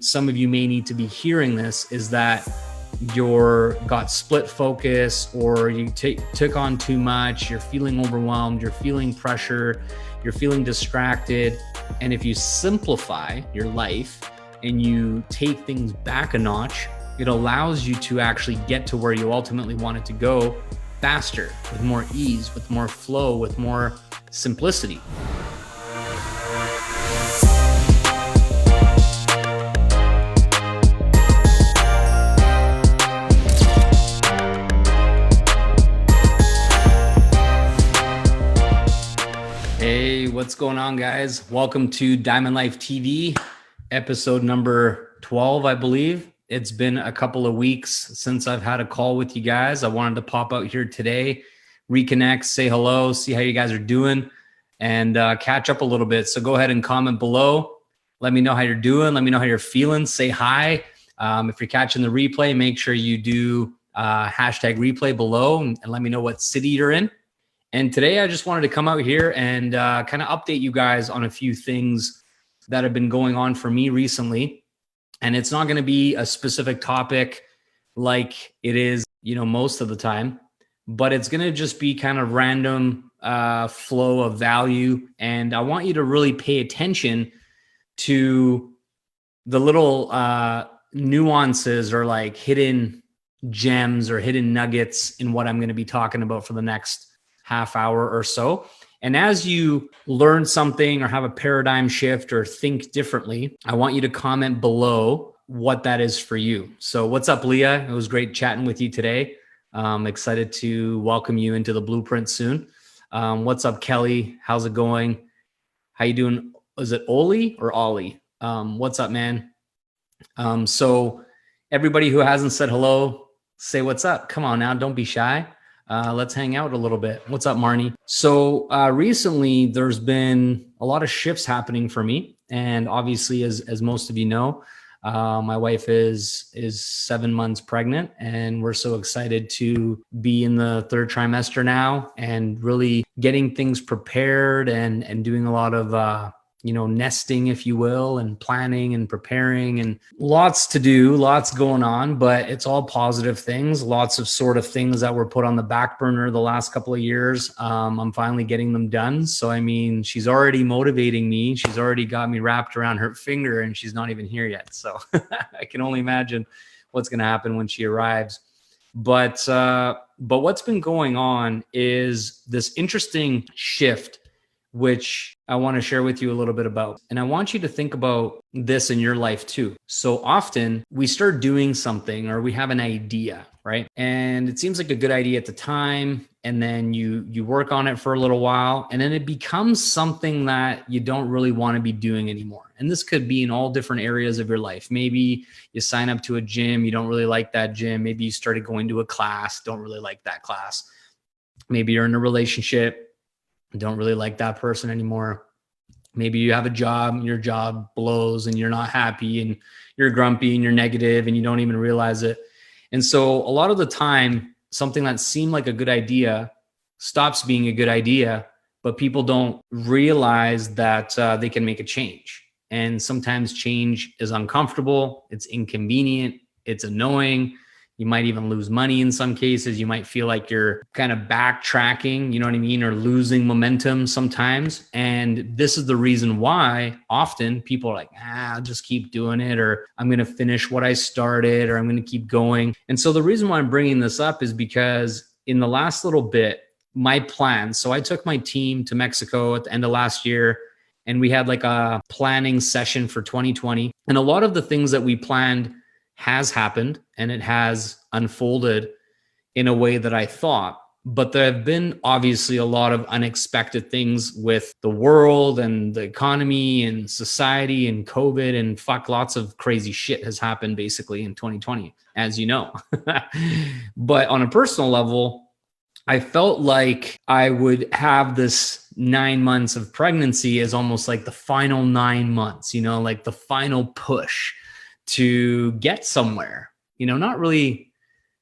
some of you may need to be hearing this, is that you're got split focus, or you took on too much, you're feeling overwhelmed, you're feeling pressure, you're feeling distracted. And if you simplify your life and you take things back a notch, it allows you to actually get to where you ultimately want it to go faster, with more ease, with more flow, with more simplicity. Hey, what's going on, guys? Welcome to Diamond Life TV, episode number 12, I believe. It's been a couple of weeks since I've had a call with you guys. I wanted to pop out here today, reconnect, say hello, see how you guys are doing, and catch up a little bit. So go ahead and comment below. Let me know how you're doing. Let me know how you're feeling. Say hi. If you're catching the replay, make sure you do hashtag replay below and let me know what city you're in. And today I just wanted to come out here and kind of update you guys on a few things that have been going on for me recently. And it's not going to be a specific topic like it is, most of the time, but it's going to just be kind of random flow of value. And I want you to really pay attention to the little nuances or like hidden gems or hidden nuggets in what I'm going to be talking about for the next half hour or so. And as you learn something or have a paradigm shift or think differently, I want you to comment below what that is for you. So what's up, Leah? It was great chatting with you today. I'm excited to welcome you into the blueprint soon. What's up, Kelly? How's it going? How you doing? Is it Oli or Ollie? What's up, man? So everybody who hasn't said hello, say what's up. Come on now, don't be shy. Let's hang out a little bit. What's up, Marnie? So recently, there's been a lot of shifts happening for me. And obviously, as most of you know, my wife is 7 months pregnant, and we're so excited to be in the third trimester now and really getting things prepared and doing a lot of nesting, if you will, and planning and preparing, and lots to do, lots going on, but it's all positive things, lots of sort of things that were put on the back burner the last couple of years. I'm finally getting them done. So, I mean, she's already motivating me. She's already got me wrapped around her finger and she's not even here yet. So I can only imagine what's going to happen when she arrives. But what's been going on is this interesting shift, which I want to share with you a little bit about. And I want you to think about this in your life too. So often we start doing something or we have an idea, right? And it seems like a good idea at the time. And then you work on it for a little while, and then it becomes something that you don't really want to be doing anymore. And this could be in all different areas of your life. Maybe you sign up to a gym, you don't really like that gym. Maybe you started going to a class, don't really like that class. Maybe you're in a relationship, don't really like that person anymore. Maybe you have a job and your job blows and you're not happy and you're grumpy and you're negative and you don't even realize it. And so a lot of the time, something that seemed like a good idea stops being a good idea, but people don't realize that they can make a change. And sometimes change is uncomfortable, it's inconvenient, it's annoying. You might even lose money in some cases. You might feel like you're kind of backtracking, you know what I mean? Or losing momentum sometimes. And this is the reason why often people are like, I'll just keep doing it, or I'm going to finish what I started, or I'm going to keep going. And so the reason why I'm bringing this up is because in the last little bit, my plan, so I took my team to Mexico at the end of last year, and we had like a planning session for 2020. And a lot of the things that we planned has happened and it has unfolded in a way that I thought, but there have been obviously a lot of unexpected things with the world and the economy and society and COVID and lots of crazy shit has happened basically in 2020, as you know. But on a personal level, I felt like I would have this 9 months of pregnancy as almost like the final 9 months, like the final push to get somewhere, not really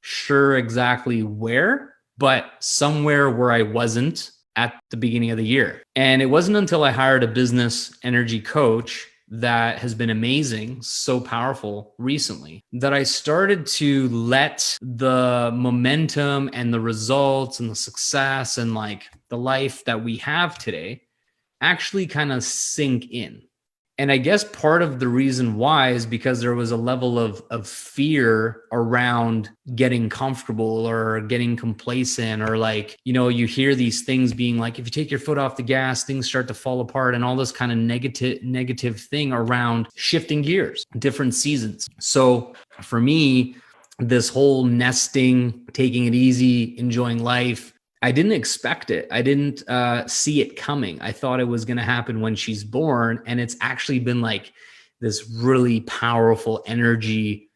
sure exactly where, but somewhere where I wasn't at the beginning of the year. And it wasn't until I hired a business energy coach that has been amazing, so powerful recently, that I started to let the momentum and the results and the success and like the life that we have today actually kind of sink in. And I guess part of the reason why is because there was a level of fear around getting comfortable or getting complacent, or like, you know, you hear these things being like, if you take your foot off the gas, things start to fall apart, and all this kind of negative thing around shifting gears, different seasons. So for me, this whole nesting, taking it easy, enjoying life, I didn't expect it. I didn't see it coming. I thought it was going to happen when she's born. And it's actually been like this really powerful energy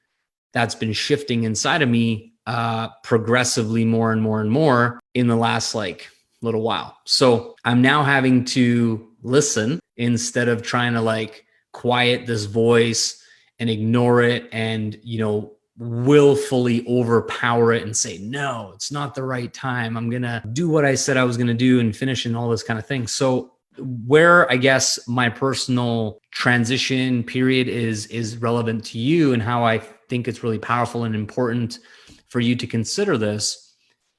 that's been shifting inside of me progressively more and more and more in the last like little while. So I'm now having to listen instead of trying to like quiet this voice and ignore it and, you know, willfully overpower it and say, no, it's not the right time. I'm going to do what I said I was going to do and finish and all this kind of thing. So where I guess my personal transition period is relevant to you, and how I think it's really powerful and important for you to consider this,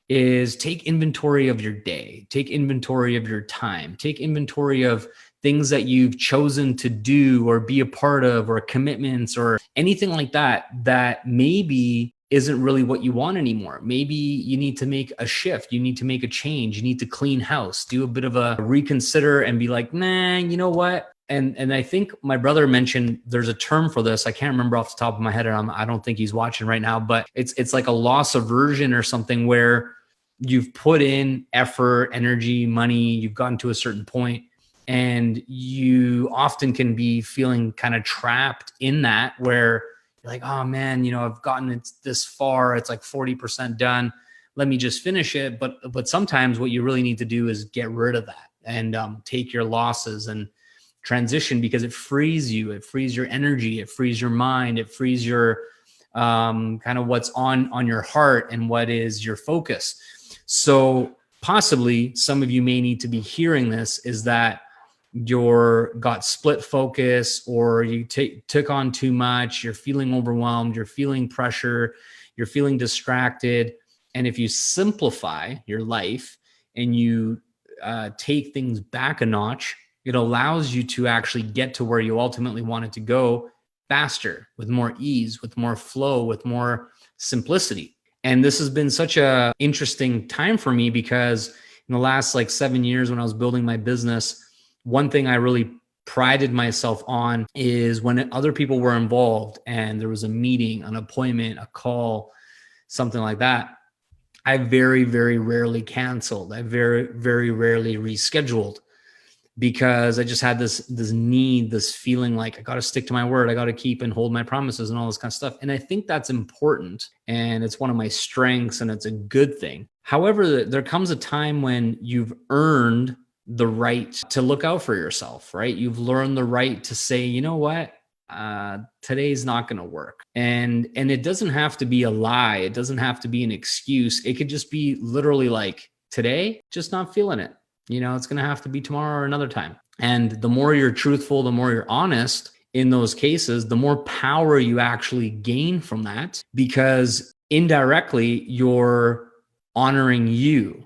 is take inventory of your day, take inventory of your time, take inventory of things that you've chosen to do or be a part of, or commitments or anything like that, that maybe isn't really what you want anymore. Maybe you need to make a shift. You need to make a change. You need to clean house, do a bit of a reconsider and be like, nah, you know what? And I think my brother mentioned there's a term for this. I can't remember off the top of my head, and I don't think he's watching right now, but it's like a loss aversion or something, where you've put in effort, energy, money, you've gotten to a certain point, and you often can be feeling kind of trapped in that, where you're like, oh man, you know, I've gotten it this far. It's like 40% done. Let me just finish it. But sometimes what you really need to do is get rid of that and take your losses and transition, because it frees you. It frees your energy. It frees your mind. It frees your kind of what's on your heart and what is your focus. So possibly some of you may need to be hearing this, is that you're got split focus, or you took on too much, you're feeling overwhelmed, you're feeling pressure, you're feeling distracted. And if you simplify your life and you take things back a notch, it allows you to actually get to where you ultimately wanted to go faster, with more ease, with more flow, with more simplicity. And this has been such a interesting time for me, because in the last like 7 years when I was building my business, one thing I really prided myself on is when other people were involved and there was a meeting, an appointment, a call, something like that, I very, very rarely canceled. I very, very rarely rescheduled, because I just had this need, this feeling like I got to stick to my word. I got to keep and hold my promises and all this kind of stuff. And I think that's important, and it's one of my strengths, and it's a good thing. However, there comes a time when you've earned the right to look out for yourself, right? You've learned the right to say, you know what? Today's not going to work. And it doesn't have to be a lie. It doesn't have to be an excuse. It could just be literally like, today, just not feeling it. You know, it's going to have to be tomorrow or another time. And the more you're truthful, the more you're honest in those cases, the more power you actually gain from that, because indirectly you're honoring you.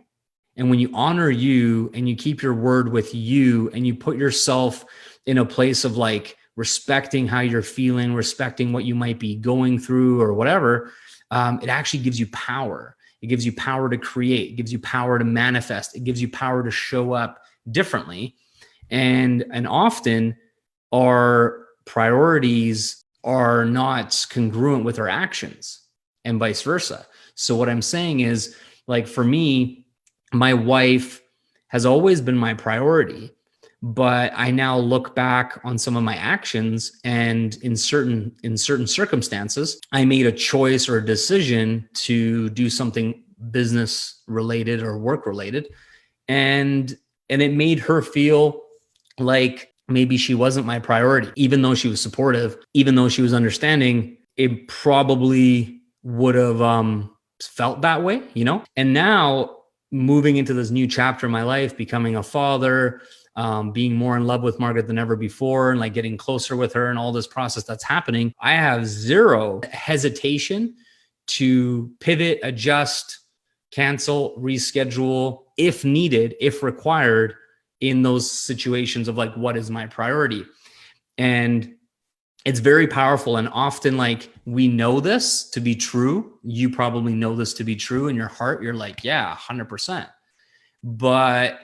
And when you honor you and you keep your word with you, and you put yourself in a place of like respecting how you're feeling, respecting what you might be going through or whatever, it actually gives you power. It gives you power to create. It gives you power to manifest. It gives you power to show up differently. And often our priorities are not congruent with our actions, and vice versa. So what I'm saying is, like, for me, my wife has always been my priority, but I now look back on some of my actions, and in certain circumstances, I made a choice or a decision to do something business related or work related, and it made her feel like maybe she wasn't my priority, even though she was supportive, even though she was understanding. It probably would have felt that way, you know. And now, moving into this new chapter in my life, becoming a father, being more in love with Margaret than ever before, and like getting closer with her and all this process that's happening, I have zero hesitation to pivot, adjust, cancel, reschedule if needed, if required, in those situations of like, what is my priority? And it's very powerful. And often, like, we know this to be true. You probably know this to be true in your heart. You're like, yeah, 100%. But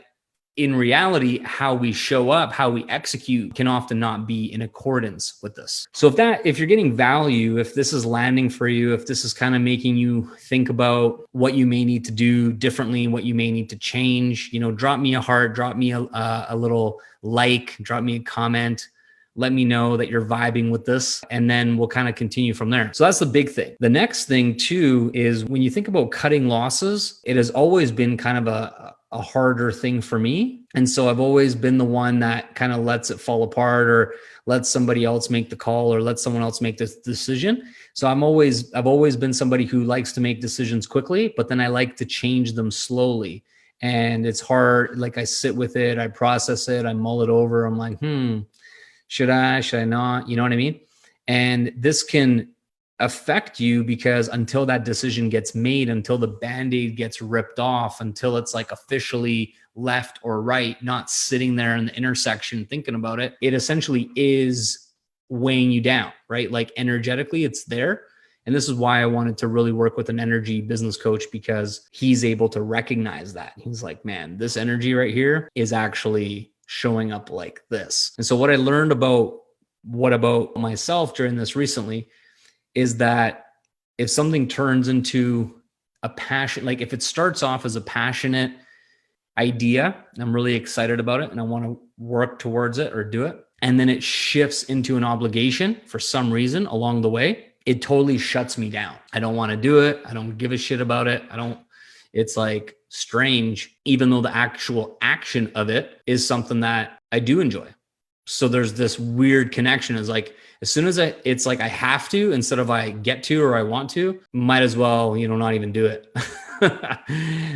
in reality, how we show up, how we execute can often not be in accordance with this. So if you're getting value, if this is landing for you, if this is kind of making you think about what you may need to do differently, what you may need to change, drop me a heart, drop me a little like, drop me a comment. Let me know that you're vibing with this, and then we'll kind of continue from there. So that's the big thing. The next thing too is when you think about cutting losses, it has always been kind of a harder thing for me. And so I've always been the one that kind of lets it fall apart, or lets somebody else make the call, or let someone else make this decision. So I've always been somebody who likes to make decisions quickly, but then I like to change them slowly. And it's hard. Like, I sit with it, I process it, I mull it over. I'm like, should I not? You know what I mean? And this can affect you, because until that decision gets made, until the Band-Aid gets ripped off, until it's like officially left or right, not sitting there in the intersection thinking about it, it essentially is weighing you down, right? Like, energetically, it's there. And this is why I wanted to really work with an energy business coach, because he's able to recognize that. He's like, man, this energy right here is actually showing up like this. And so what I learned about myself during this recently is that if something turns into a passion, like if it starts off as a passionate idea, I'm really excited about it and I want to work towards it or do it, and then it shifts into an obligation for some reason along the way, it totally shuts me down. I don't want to do it. I don't give a shit about it. It's like strange, even though the actual action of it is something that I do enjoy. So there's this weird connection. Is like, as soon as it's like I have to, instead of I get to or I want to, might as well, not even do it.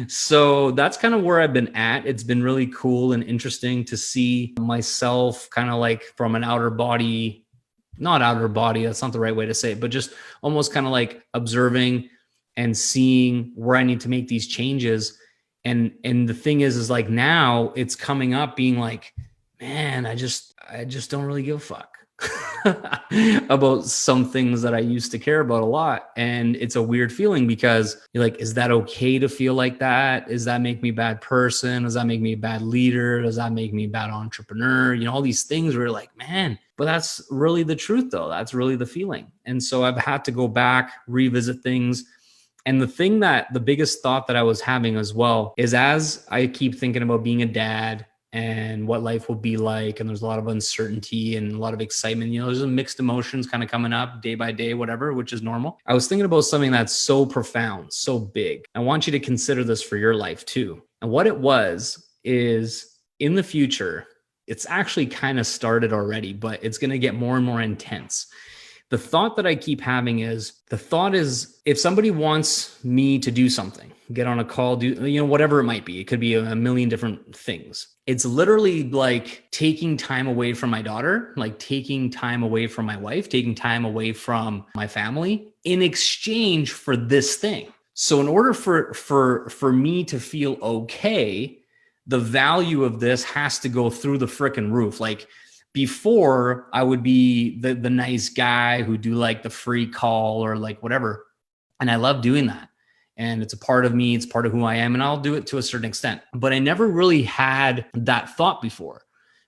So that's kind of where I've been at. It's been really cool and interesting to see myself kind of like from an not outer body, that's not the right way to say it, but just almost kind of like observing and seeing where I need to make these changes. And the thing is like, now it's coming up being like, man, I just don't really give a fuck about some things that I used to care about a lot. And it's a weird feeling, because you're like, is that okay to feel like that? Does that make me a bad person? Does that make me a bad leader? Does that make me a bad entrepreneur? All these things where you're like, man, but that's really the truth though. That's really the feeling. And so I've had to go back, revisit things. And the biggest thought that I was having as well is, as I keep thinking about being a dad and what life will be like, and there's a lot of uncertainty and a lot of excitement, there's some mixed emotions kind of coming up day by day, whatever, which is normal. I was thinking about something that's so profound, so big. I want you to consider this for your life too. And what it is, in the future, it's actually kind of started already, but it's going to get more and more intense. The thought that I keep having is, if somebody wants me to do something, get on a call, do, whatever it might be, it could be a million different things. It's literally like taking time away from my daughter, like taking time away from my wife, taking time away from my family in exchange for this thing. So in order for me to feel okay, the value of this has to go through the frickin' roof. Like, before, I would be the nice guy who do like the free call or like whatever. And I love doing that. And it's a part of me. It's part of who I am. And I'll do it to a certain extent. But I never really had that thought before.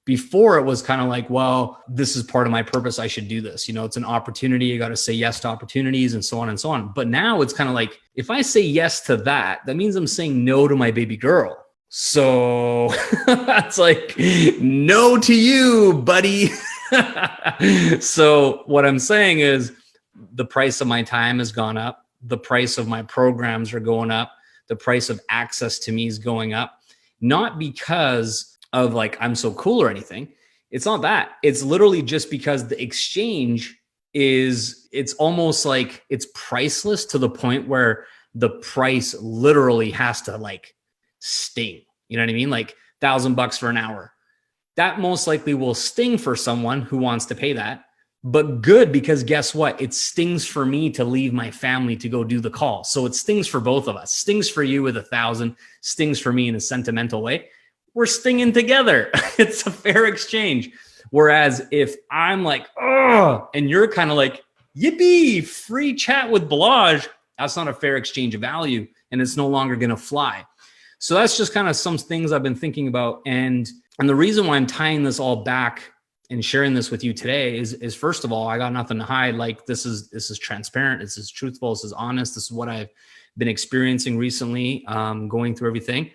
Before, it was kind of like, well, this is part of my purpose. I should do this. It's an opportunity. You got to say yes to opportunities and so on and so on. But now it's kind of like, if I say yes to that means I'm saying no to my baby girl. So it's like, no to you, buddy. So what I'm saying is, the price of my time has gone up. The price of my programs are going up. The price of access to me is going up. Not because of like, I'm so cool or anything. It's not that. It's literally just because the exchange it's almost like it's priceless, to the point where the price literally has to like sting. You know what I mean? Like $1,000 for an hour. That most likely will sting for someone who wants to pay that, but good, because guess what? It stings for me to leave my family to go do the call. So it stings for both of us. Stings for you with 1,000, stings for me in a sentimental way. We're stinging together. It's a fair exchange. Whereas if I'm like, oh, and you're kind of like, yippee, free chat with Balazs, that's not a fair exchange of value, and it's no longer going to fly. So that's just kind of some things I've been thinking about. And the reason why I'm tying this all back and sharing this with you today is first of all, I got nothing to hide. Like this is transparent. This is truthful. This is honest. This is what I've been experiencing recently, going through everything.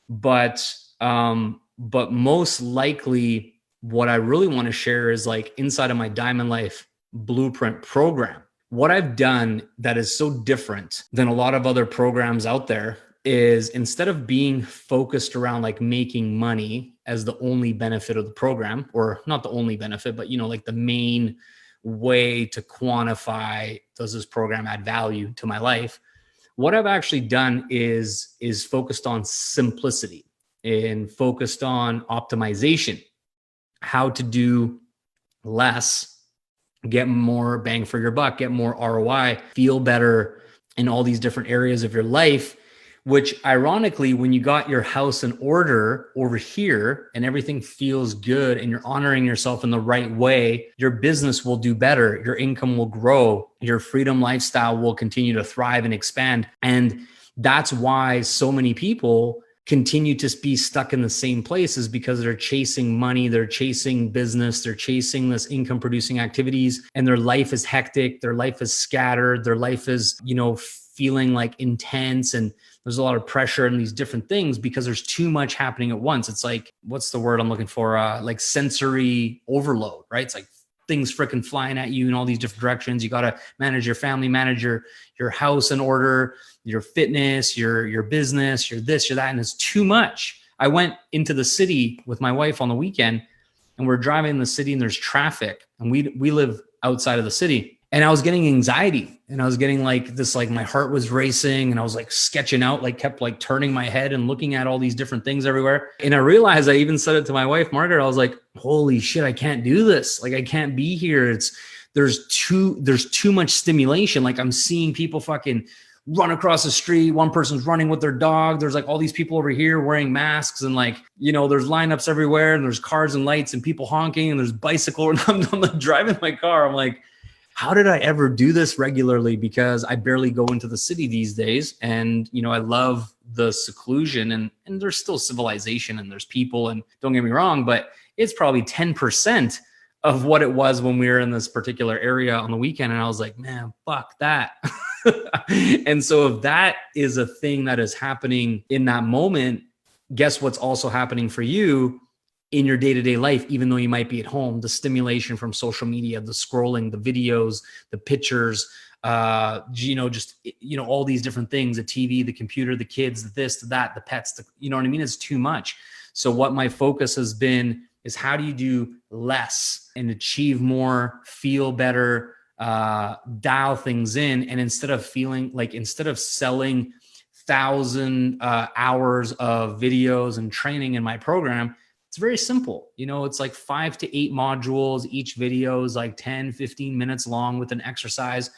But most likely what I really want to share is like inside of my Diamond Life Blueprint program. What I've done that is so different than a lot of other programs out there is, instead of being focused around like making money as the only benefit of the program, or not the only benefit, but like the main way to quantify, does this program add value to my life? What I've actually done is focused on simplicity and focused on optimization, how to do less, get more bang for your buck, get more ROI, feel better in all these different areas of your life. Which ironically, when you got your house in order over here and everything feels good and you're honoring yourself in the right way, your business will do better. Your income will grow. Your freedom lifestyle will continue to thrive and expand. And that's why so many people continue to be stuck in the same places, because they're chasing money, they're chasing business, they're chasing this income producing activities, and their life is hectic. Their life is scattered. Their life is, feeling like intense, and there's a lot of pressure and these different things because there's too much happening at once. It's like, what's the word I'm looking for? Like sensory overload, right? It's like things freaking flying at you in all these different directions. You got to manage your family, manage your house in order, your fitness, your business, your this, your that. And it's too much. I went into the city with my wife on the weekend, and we're driving in the city and there's traffic, and we live outside of the city. And I was getting anxiety, and I was getting like this, like my heart was racing, and I was like sketching out, like kept like turning my head and looking at all these different things everywhere. And I realized, I even said it to my wife, Margaret, I was like, holy shit, I can't do this. Like I can't be here. There's too much stimulation. Like I'm seeing people fucking run across the street. One person's running with their dog. There's like all these people over here wearing masks, and like, there's lineups everywhere, and there's cars and lights and people honking, and there's bicycles. And I'm like driving my car. I'm like, how did I ever do this regularly? Because I barely go into the city these days. And, I love the seclusion, and there's still civilization and there's people, and don't get me wrong, but it's probably 10% of what it was when we were in this particular area on the weekend. And I was like, man, fuck that. And so if that is a thing that is happening in that moment, guess what's also happening for you in your day-to-day life, even though you might be at home? The stimulation from social media, the scrolling, the videos, the pictures, all these different things, the TV, the computer, the kids, the this, the that, the pets, you know what I mean? It's too much. So what my focus has been is, how do you do less and achieve more, feel better, dial things in? And instead of selling 1,000 hours of videos and training in my program, it's very simple. It's like 5 to 8 modules. Each video is like 10, 15 minutes long with an exercise.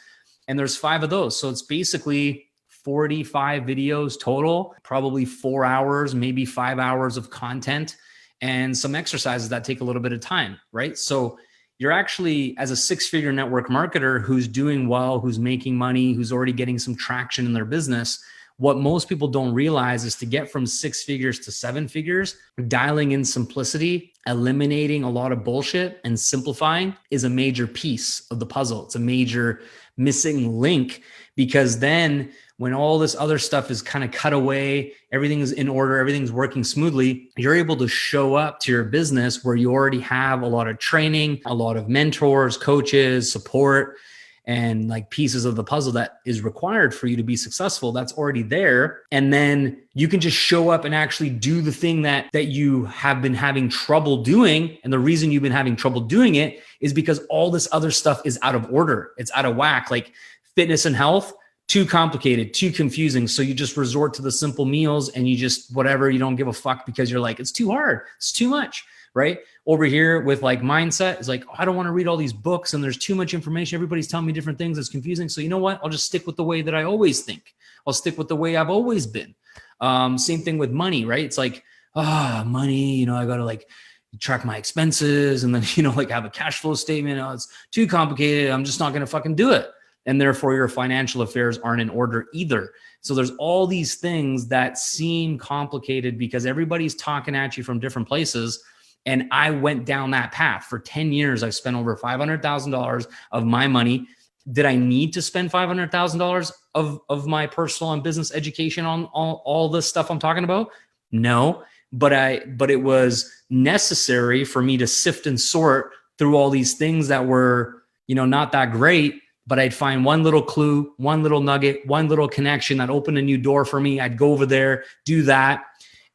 And there's 5 of those. So it's basically 45 videos total, probably 4 hours, maybe 5 hours of content, and some exercises that take a little bit of time, right? So you're actually, as a 6-figure network marketer who's doing well, who's making money, who's already getting some traction in their business, what most people don't realize is, to get from 6 figures to 7 figures, dialing in simplicity, eliminating a lot of bullshit, and simplifying is a major piece of the puzzle. It's a major missing link, because then when all this other stuff is kind of cut away, everything is in order, everything's working smoothly, you're able to show up to your business where you already have a lot of training, a lot of mentors, coaches, support, and like pieces of the puzzle that is required for you to be successful. That's already there. And then you can just show up and actually do the thing that you have been having trouble doing. And the reason you've been having trouble doing it is because all this other stuff is out of order. It's out of whack. Like fitness and health, too complicated, too confusing. So you just resort to the simple meals, and you just, whatever, you don't give a fuck because you're like, it's too hard. It's too much. right? Over here with like mindset is like, oh, I don't want to read all these books and there's too much information. Everybody's telling me different things. It's confusing. So you know what? I'll just stick with the way that I always think. I'll stick with the way I've always been. Same thing with money, right? It's like, money, you know, I got to like track my expenses and then, you know, like have a cash flow statement. Oh, it's too complicated. I'm just not going to fucking do it. And therefore your financial affairs aren't in order either. So there's all these things that seem complicated because everybody's talking at you from different places. And I went down that path for 10 years. I've spent over $500,000 of my money. Did I need to spend $500,000 of my personal and business education on all this stuff I'm talking about? No, but it was necessary for me to sift and sort through all these things that were, you know, not that great, but I'd find one little clue, one little nugget, one little connection that opened a new door for me. I'd go over there, do that.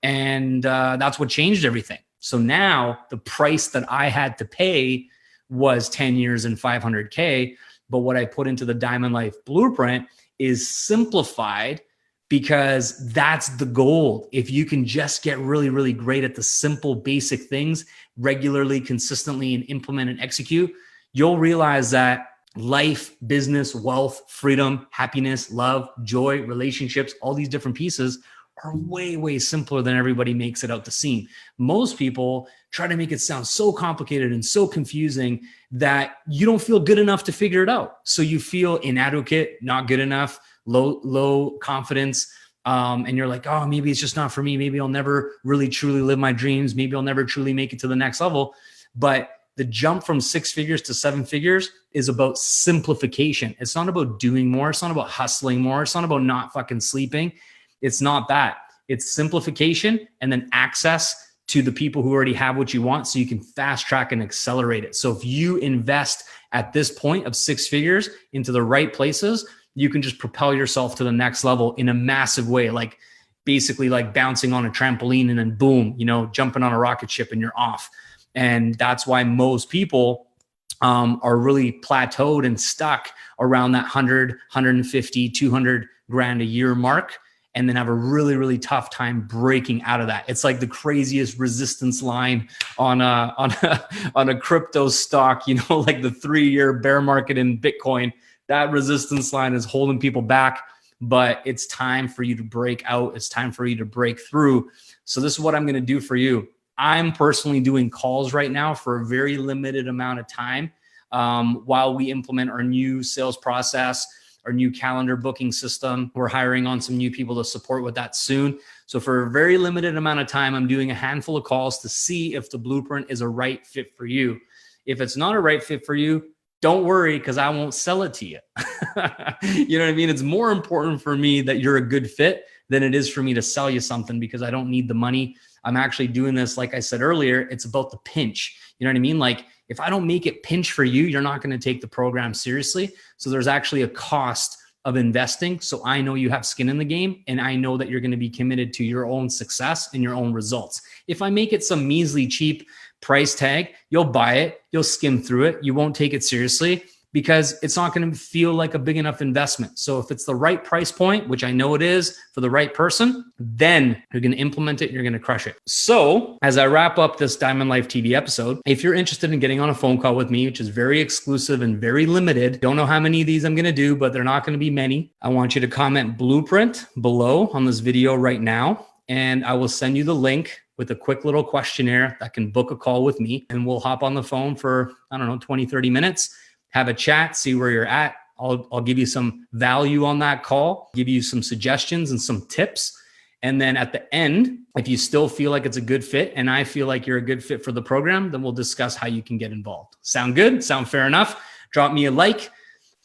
And that's what changed everything. So now the price that I had to pay was 10 years and $500K. But what I put into the Diamond Life Blueprint is simplified because that's the goal. If you can just get really, really great at the simple, basic things regularly, consistently, and implement and execute, you'll realize that life, business, wealth, freedom, happiness, love, joy, relationships, all these different pieces are way, way simpler than everybody makes it out to seem. Most people try to make it sound so complicated and so confusing that you don't feel good enough to figure it out. So you feel inadequate, not good enough, low confidence. And you're like, oh, maybe it's just not for me. Maybe I'll never really truly live my dreams. Maybe I'll never truly make it to the next level. But the jump from 6 figures to 7 figures is about simplification. It's not about doing more. It's not about hustling more. It's not about not fucking sleeping. It's not that. It's simplification and then access to the people who already have what you want so you can fast track and accelerate it. So if you invest at this point of 6 figures into the right places, you can just propel yourself to the next level in a massive way, like basically like bouncing on a trampoline and then boom, you know, jumping on a rocket ship and you're off. And that's why most people are really plateaued and stuck around that 100, 150, 200 grand a year mark, and then have a really, really tough time breaking out of that. It's like the craziest resistance line on a crypto stock, you know, like the 3-year bear market in Bitcoin. That resistance line is holding people back, but it's time for you to break out. It's time for you to break through. So this is what I'm going to do for you. I'm personally doing calls right now for a very limited amount of time while we implement our new sales process, our new calendar booking system. We're hiring on some new people to support with that soon. So for a very limited amount of time, I'm doing a handful of calls to see if the blueprint is a right fit for you. If it's not a right fit for you, don't worry, because I won't sell it to you. You know what I mean? It's more important for me that you're a good fit than it is for me to sell you something, because I don't need the money. I'm actually doing this, like I said earlier, it's about the pinch. You know what I mean? Like if I don't make it pinch for you, you're not going to take the program seriously. So there's actually a cost of investing. So I know you have skin in the game, and I know that you're going to be committed to your own success and your own results. If I make it some measly cheap price tag, you'll buy it, you'll skim through it, you won't take it seriously, because it's not going to feel like a big enough investment. So if it's the right price point, which I know it is for the right person, then you're going to implement it and you're going to crush it. So as I wrap up this Diamond Life TV episode, if you're interested in getting on a phone call with me, which is very exclusive and very limited, don't know how many of these I'm going to do, but they're not going to be many. I want you to comment blueprint below on this video right now, and I will send you the link with a quick little questionnaire that can book a call with me, and we'll hop on the phone for, 20, 30 minutes. Have a chat, see where you're at. I'll give you some value on that call, give you some suggestions and some tips. And then at the end, if you still feel like it's a good fit and I feel like you're a good fit for the program, then we'll discuss how you can get involved. Sound good? Sound fair enough? Drop me a like,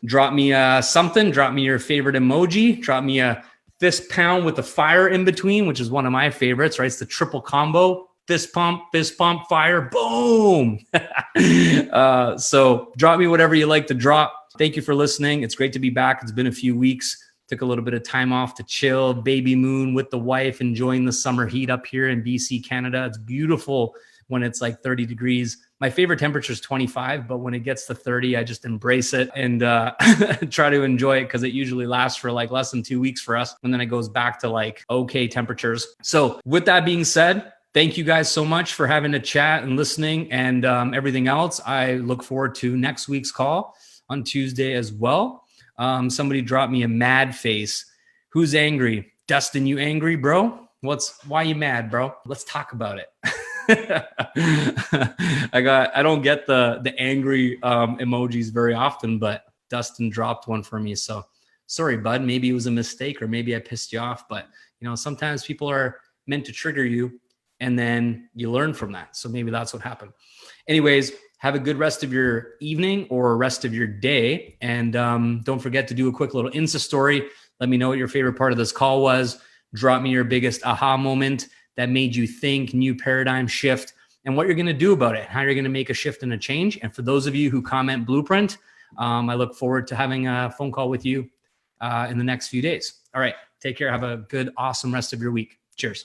drop me something, drop me your favorite emoji, drop me a fist pound with a fire in between, which is one of my favorites, right? It's the triple combo. Fist pump, fire, boom. So drop me whatever you like to drop. Thank you for listening. It's great to be back. It's been a few weeks. Took a little bit of time off to chill, baby moon with the wife, enjoying the summer heat up here in BC, Canada. It's beautiful when it's like 30 degrees. My favorite temperature is 25, but when it gets to 30, I just embrace it and try to enjoy it, because it usually lasts for like less than 2 weeks for us. And then it goes back to like okay temperatures. So with that being said, Thank you guys so much for having a chat and listening and everything else. I look forward to next week's call on Tuesday as well. Somebody dropped me a mad face. Who's angry? Dustin, you angry, bro? Why you mad, bro? Let's talk about it. I don't get the angry emojis very often, but Dustin dropped one for me. So sorry, bud. Maybe it was a mistake or maybe I pissed you off, but sometimes people are meant to trigger you and then you learn from that. So maybe that's what happened. Anyways, have a good rest of your evening or rest of your day. And don't forget to do a quick little Insta story. Let me know what your favorite part of this call was. Drop me your biggest aha moment that made you think, new paradigm shift, and what you're going to do about it, how you're going to make a shift and a change. And for those of you who comment blueprint, I look forward to having a phone call with you in the next few days. All right. Take care. Have a good, awesome rest of your week. Cheers.